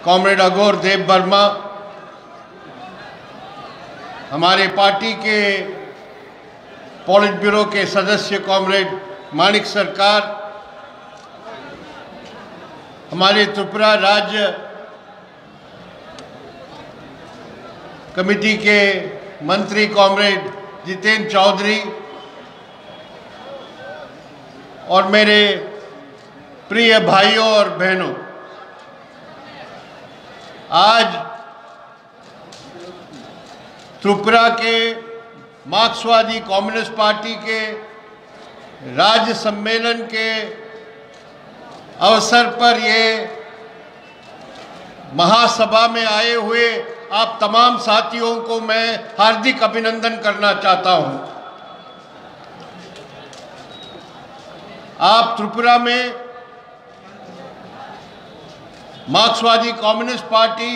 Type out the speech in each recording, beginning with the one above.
Comrade अघोर देव वर्मा, हमारे party के पॉलिट bureau के सदस्य कॉमरेड माणिक सरकार, हमारे त्रिपुरा राज्य कमेटी के मंत्री कॉमरेड जितेंद्र चौधरी और मेरे प्रिय भाइयों और बहनों, आज त्रिपुरा के मार्क्सवादी कम्युनिस्ट पार्टी के राज्य सम्मेलन के अवसर पर ये महासभा में आए हुए आप तमाम साथियों को मैं हार्दिक अभिनंदन करना चाहता हूं। आप त्रिपुरा में मार्क्सवादी कम्युनिस्ट पार्टी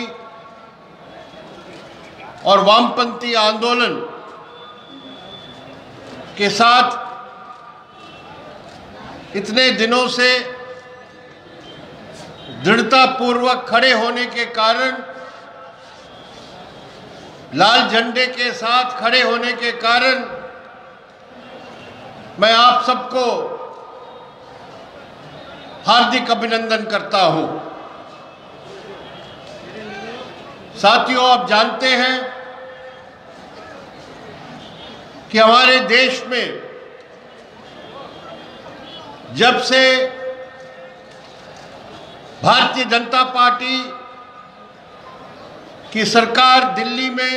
और वामपंथी आंदोलन के साथ इतने दिनों से दृढ़तापूर्वक खड़े होने के कारण, लाल झंडे के साथ खड़े होने के कारण मैं आप सबको हार्दिक अभिनंदन करता हूं। साथियों, आप जानते हैं कि हमारे देश में जब से भारतीय जनता पार्टी की सरकार दिल्ली में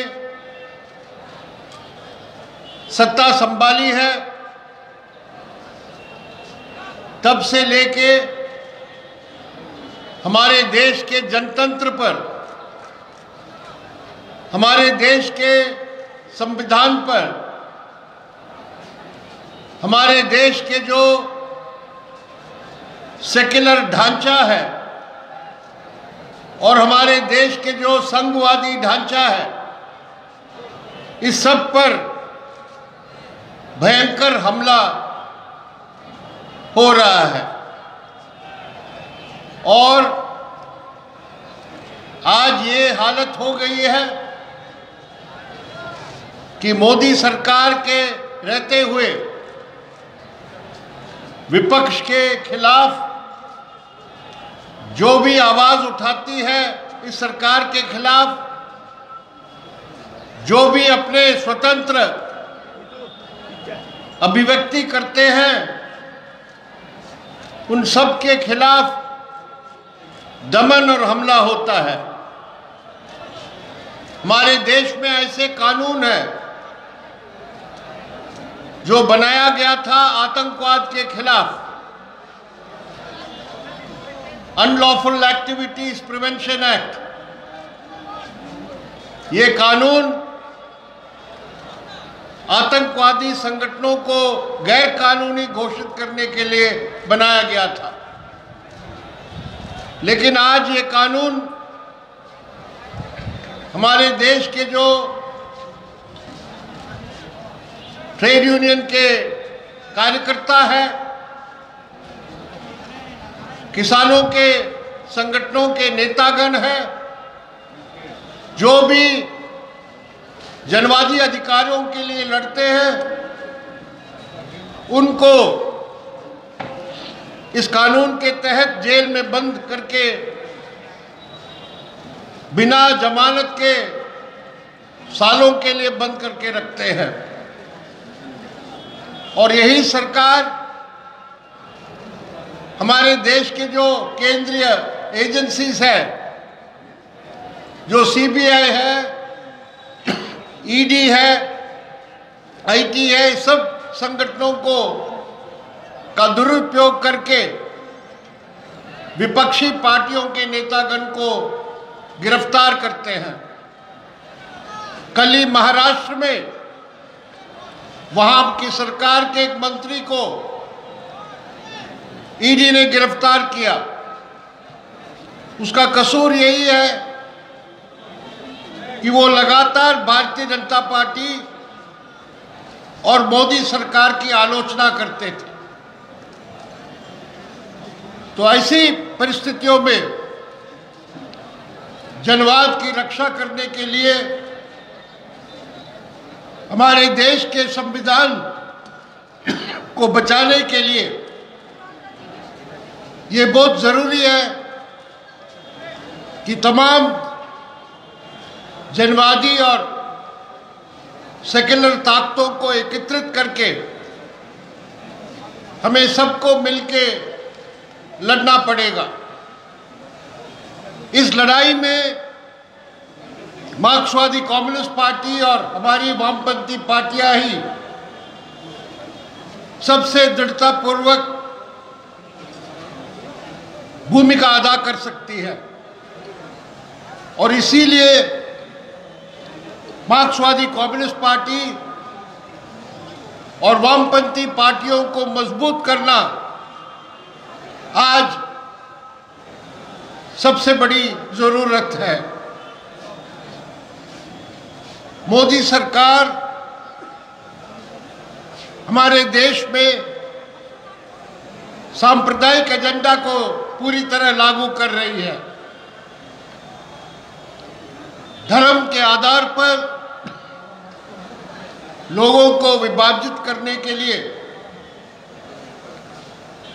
सत्ता संभाली है, तब से लेके हमारे देश के जनतंत्र पर, हमारे देश के संविधान पर, हमारे देश के जो सेक्युलर ढांचा है और हमारे देश के जो संघवादी ढांचा है, इस सब पर भयंकर हमला हो रहा है। और आज ये हालत हो गई है कि मोदी सरकार के रहते हुए विपक्ष के खिलाफ जो भी आवाज उठाती है, इस सरकार के खिलाफ जो भी अपने स्वतंत्र अभिव्यक्ति करते हैं, उन सब के खिलाफ दमन और हमला होता है। हमारे देश में ऐसे कानून है जो बनाया गया था आतंकवाद के खिलाफ, अनलॉफुल एक्टिविटीज प्रिवेंशन एक्ट। ये कानून आतंकवादी संगठनों को गैर कानूनी घोषित करने के लिए बनाया गया था, लेकिन आज ये कानून हमारे देश के जो ट्रेड यूनियन के कार्यकर्ता हैं, किसानों के संगठनों के नेतागण हैं, जो भी जनवादी अधिकारों के लिए लड़ते हैं, उनको इस कानून के तहत जेल में बंद करके बिना जमानत के सालों के लिए बंद करके रखते हैं। और यही सरकार हमारे देश के जो केंद्रीय एजेंसीज है, जो सीबीआई है, ईडी है, आईटी है, सब संगठनों को का दुरुपयोग करके विपक्षी पार्टियों के नेतागण को गिरफ्तार करते हैं। कल ही महाराष्ट्र में वहां की सरकार के एक मंत्री को ईडी ने गिरफ्तार किया। उसका कसूर यही है कि वो लगातार भारतीय जनता पार्टी और मोदी सरकार की आलोचना करते थे। तो ऐसी परिस्थितियों में जनवाद की रक्षा करने के लिए, हमारे देश के संविधान को बचाने के लिए ये बहुत ज़रूरी है कि तमाम जनवादी और सेक्युलर ताकतों को एकत्रित करके हमें सबको मिलके लड़ना पड़ेगा। इस लड़ाई में मार्क्सवादी कम्युनिस्ट पार्टी और हमारी वामपंथी पार्टियां ही सबसे दृढ़तापूर्वक भूमिका अदा कर सकती है और इसीलिए मार्क्सवादी कम्युनिस्ट पार्टी और वामपंथी पार्टियों को मजबूत करना आज सबसे बड़ी जरूरत है। मोदी सरकार हमारे देश में सांप्रदायिक एजेंडा को पूरी तरह लागू कर रही है। धर्म के आधार पर लोगों को विभाजित करने के लिए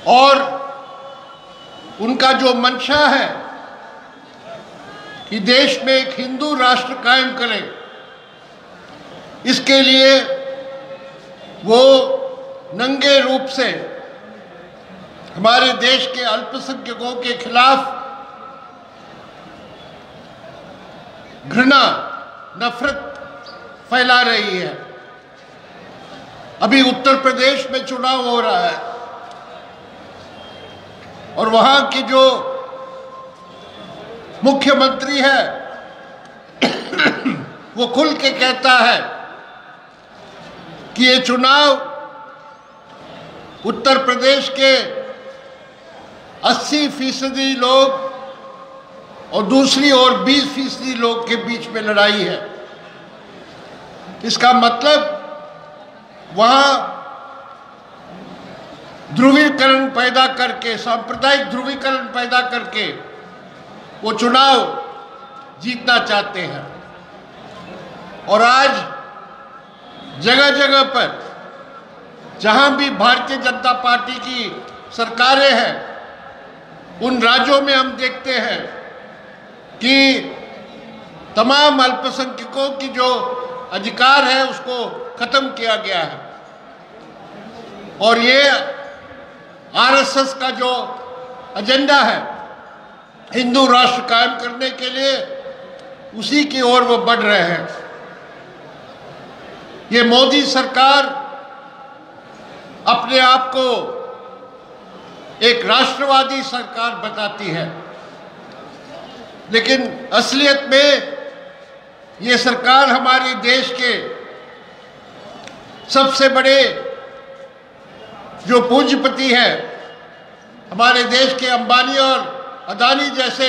और उनका जो मंशा है कि देश में एक हिंदू राष्ट्र कायम करें, इसके लिए वो नंगे रूप से हमारे देश के अल्पसंख्यकों के खिलाफ घृणा, नफरत फैला रही है। अभी उत्तर प्रदेश में चुनाव हो रहा है और वहां की जो मुख्यमंत्री है वो खुल के कहता है कि ये चुनाव उत्तर प्रदेश के 80% लोग और दूसरी ओर 20% लोग के बीच में लड़ाई है। इसका मतलब वहां ध्रुवीकरण पैदा करके, सांप्रदायिक ध्रुवीकरण पैदा करके वो चुनाव जीतना चाहते हैं। और आज जगह जगह पर जहां भी भारतीय जनता पार्टी की सरकारें हैं, उन राज्यों में हम देखते हैं कि तमाम अल्पसंख्यकों की जो अधिकार है उसको खत्म किया गया है और ये आरएसएस का जो एजेंडा है हिंदू राष्ट्र कायम करने के लिए, उसी की ओर वो बढ़ रहे हैं। ये मोदी सरकार अपने आप को एक राष्ट्रवादी सरकार बताती है, लेकिन असलियत में ये सरकार हमारे देश के सबसे बड़े जो पूंजीपति है, हमारे देश के अंबानी और अदानी जैसे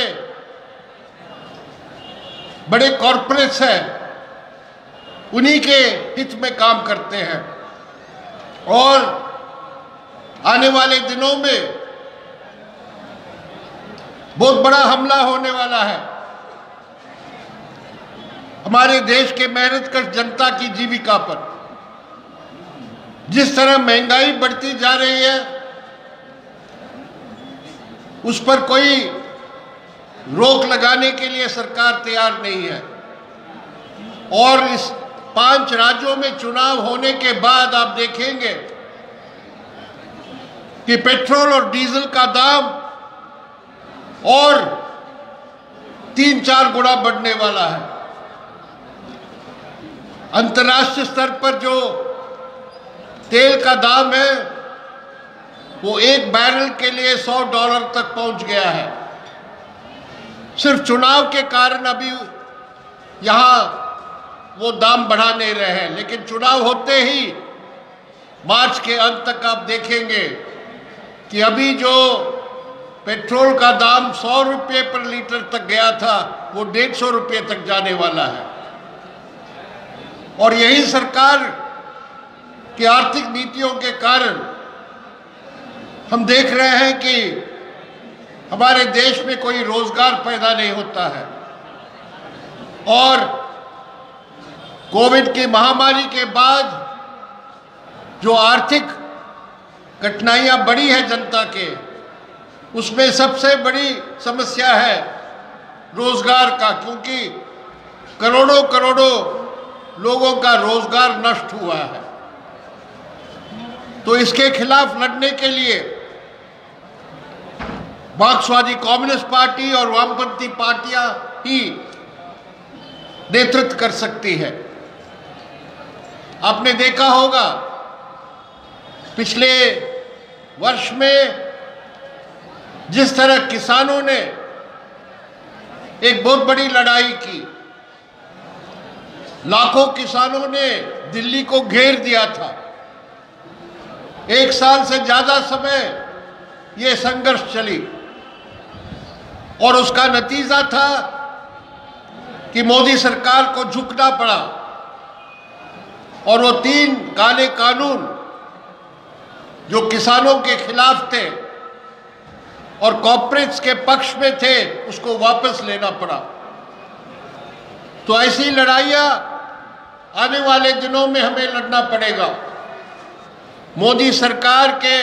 बड़े कॉरपोरेट्स हैं, उन्हीं के हित में काम करते हैं। और आने वाले दिनों में बहुत बड़ा हमला होने वाला है हमारे देश के मेहनतकश जनता की जीविका पर। जिस तरह महंगाई बढ़ती जा रही है उस पर कोई रोक लगाने के लिए सरकार तैयार नहीं है। और इस 5 राज्यों में चुनाव होने के बाद आप देखेंगे कि पेट्रोल और डीजल का दाम और 3-4 गुना बढ़ने वाला है। अंतर्राष्ट्रीय स्तर पर जो तेल का दाम है वो 1 बैरल के लिए $100 तक पहुंच गया है। सिर्फ चुनाव के कारण अभी यहाँ वो दाम बढ़ा नहीं रहे हैं, लेकिन चुनाव होते ही मार्च के अंत तक आप देखेंगे कि अभी जो पेट्रोल का दाम 100 रुपये पर लीटर तक गया था वो 150 रुपये तक जाने वाला है। और यही सरकार की आर्थिक नीतियों के कारण हम देख रहे हैं कि हमारे देश में कोई रोजगार पैदा नहीं होता है। और कोविड की महामारी के बाद जो आर्थिक कठिनाइयां बढ़ी है जनता के, उसमें सबसे बड़ी समस्या है रोजगार का, क्योंकि करोड़ों करोड़ों लोगों का रोजगार नष्ट हुआ है। तो इसके खिलाफ लड़ने के लिए मार्क्सवादी कम्युनिस्ट पार्टी और वामपंथी पार्टियां ही नेतृत्व कर सकती है। आपने देखा होगा पिछले वर्ष में जिस तरह किसानों ने एक बहुत बड़ी लड़ाई की, लाखों किसानों ने दिल्ली को घेर दिया था। 1 साल से ज्यादा समय ये संघर्ष चली और उसका नतीजा था कि मोदी सरकार को झुकना पड़ा और वो 3 काले कानून जो किसानों के खिलाफ थे और कॉर्पोरेट्स के पक्ष में थे, उसको वापस लेना पड़ा। तो ऐसी लड़ाइयां आने वाले दिनों में हमें लड़ना पड़ेगा। मोदी सरकार के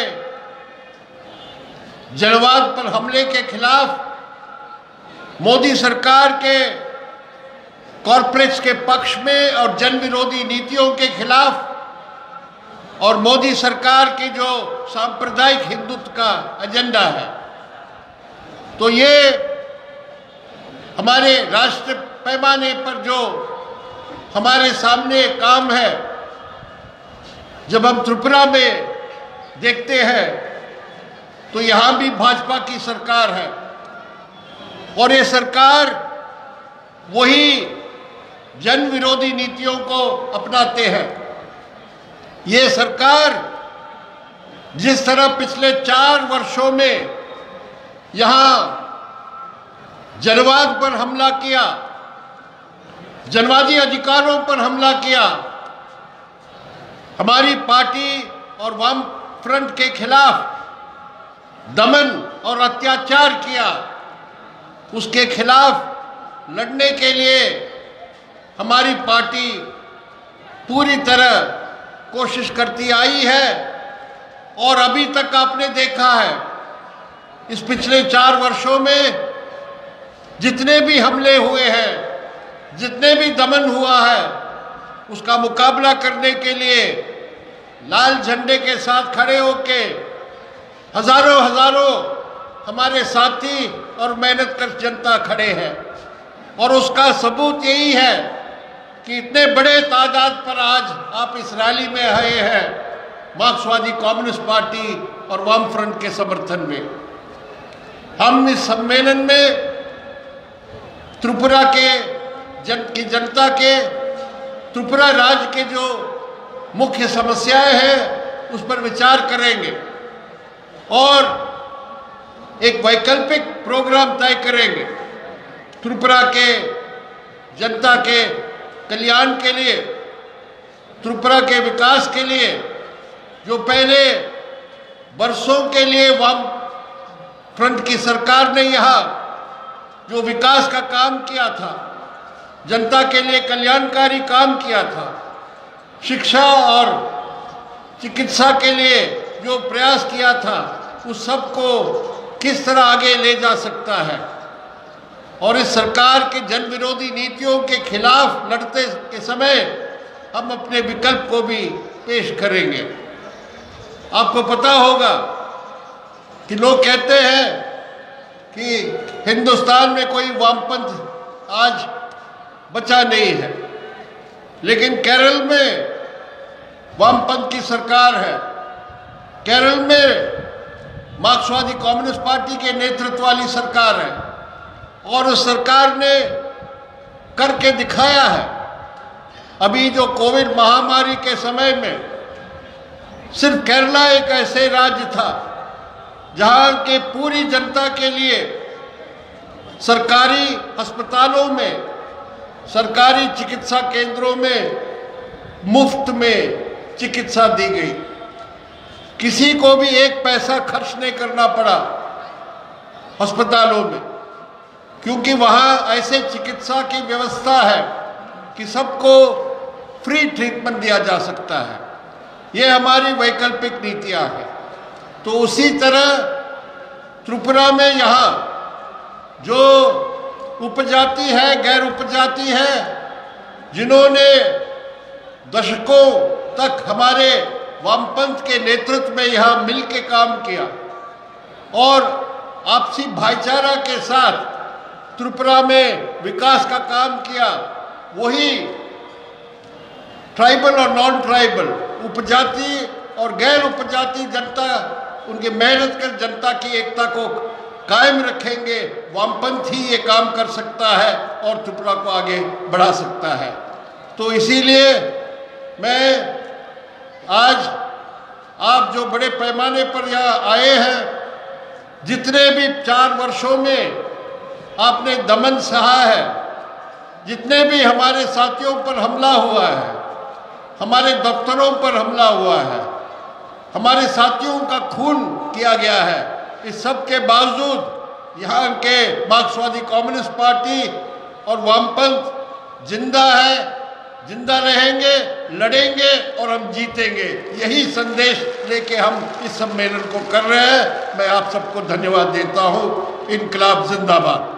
जलवाद पर हमले के खिलाफ, मोदी सरकार के कॉर्पोरेट्स के पक्ष में और जन विरोधी नीतियों के खिलाफ, और मोदी सरकार की जो सांप्रदायिक हिंदुत्व का एजेंडा है। तो ये हमारे राष्ट्र पैमाने पर जो हमारे सामने काम है, जब हम त्रिपुरा में देखते हैं तो यहाँ भी भाजपा की सरकार है और ये सरकार वही जन विरोधी नीतियों को अपनाते हैं। ये सरकार जिस तरह पिछले 4 वर्षों में यहाँ जनवाद पर हमला किया, जनवादी अधिकारों पर हमला किया, हमारी पार्टी और वाम फ्रंट के खिलाफ दमन और अत्याचार किया, उसके खिलाफ लड़ने के लिए हमारी पार्टी पूरी तरह कोशिश करती आई है। और अभी तक आपने देखा है इस पिछले 4 वर्षों में जितने भी हमले हुए हैं, जितने भी दमन हुआ है, उसका मुकाबला करने के लिए लाल झंडे के साथ खड़े होके हजारों हजारों हमारे साथी और मेहनतकश जनता खड़े हैं। और उसका सबूत यही है कि इतने बड़े तादाद पर आज आप इस रैली में आए हैं मार्क्सवादी कम्युनिस्ट पार्टी और वाम फ्रंट के समर्थन में। हम इस सम्मेलन में त्रिपुरा के जनता के, त्रिपुरा राज्य के जो मुख्य समस्याएं हैं उस पर विचार करेंगे और एक वैकल्पिक प्रोग्राम तय करेंगे त्रिपुरा के जनता के कल्याण के लिए, त्रिपुरा के विकास के लिए। जो पहले वर्षों के लिए वाम फ्रंट की सरकार ने यहाँ जो विकास का काम किया था, जनता के लिए कल्याणकारी काम किया था, शिक्षा और चिकित्सा के लिए जो प्रयास किया था, उस सब को किस तरह आगे ले जा सकता है। और इस सरकार के जन विरोधी नीतियों के खिलाफ लड़ते के समय हम अपने विकल्प को भी पेश करेंगे। आपको पता होगा कि लोग कहते हैं कि हिंदुस्तान में कोई वामपंथ आज बचा नहीं है, लेकिन केरल में वामपंथ की सरकार है। केरल में मार्क्सवादी कम्युनिस्ट पार्टी के नेतृत्व वाली सरकार है और उस सरकार ने करके दिखाया है। अभी जो कोविड महामारी के समय में सिर्फ केरला एक ऐसे राज्य था जहां के पूरी जनता के लिए सरकारी अस्पतालों में, सरकारी चिकित्सा केंद्रों में मुफ्त में चिकित्सा दी गई। किसी को भी 1 पैसा खर्च नहीं करना पड़ा अस्पतालों में। क्योंकि वहाँ ऐसे चिकित्सा की व्यवस्था है कि सबको फ्री ट्रीटमेंट दिया जा सकता है। ये हमारी वैकल्पिक नीतियाँ हैं। तो उसी तरह त्रिपुरा में यहाँ जो उपजाति है, गैर उपजाति है, जिन्होंने दशकों तक हमारे वामपंथ के नेतृत्व में यहाँ मिल के काम किया और आपसी भाईचारा के साथ त्रिपुरा में विकास का काम किया, वही ट्राइबल और नॉन ट्राइबल, उपजाति और गैर उपजाति जनता, उनकी मेहनत कर जनता की एकता को कायम रखेंगे। वामपंथ ही ये काम कर सकता है और त्रिपुरा को आगे बढ़ा सकता है। तो इसीलिए मैं आज आप जो बड़े पैमाने पर यहाँ आए हैं, जितने भी 4 वर्षों में आपने दमन सहा है, जितने भी हमारे साथियों पर हमला हुआ है, हमारे दफ्तरों पर हमला हुआ है, हमारे साथियों का खून किया गया है, इस सब के बावजूद यहाँ के मार्क्सवादी कम्युनिस्ट पार्टी और वामपंथ जिंदा है, जिंदा रहेंगे, लड़ेंगे और हम जीतेंगे। यही संदेश लेके हम इस सम्मेलन को कर रहे हैं। मैं आप सबको धन्यवाद देता हूँ। इनकलाब जिंदाबाद।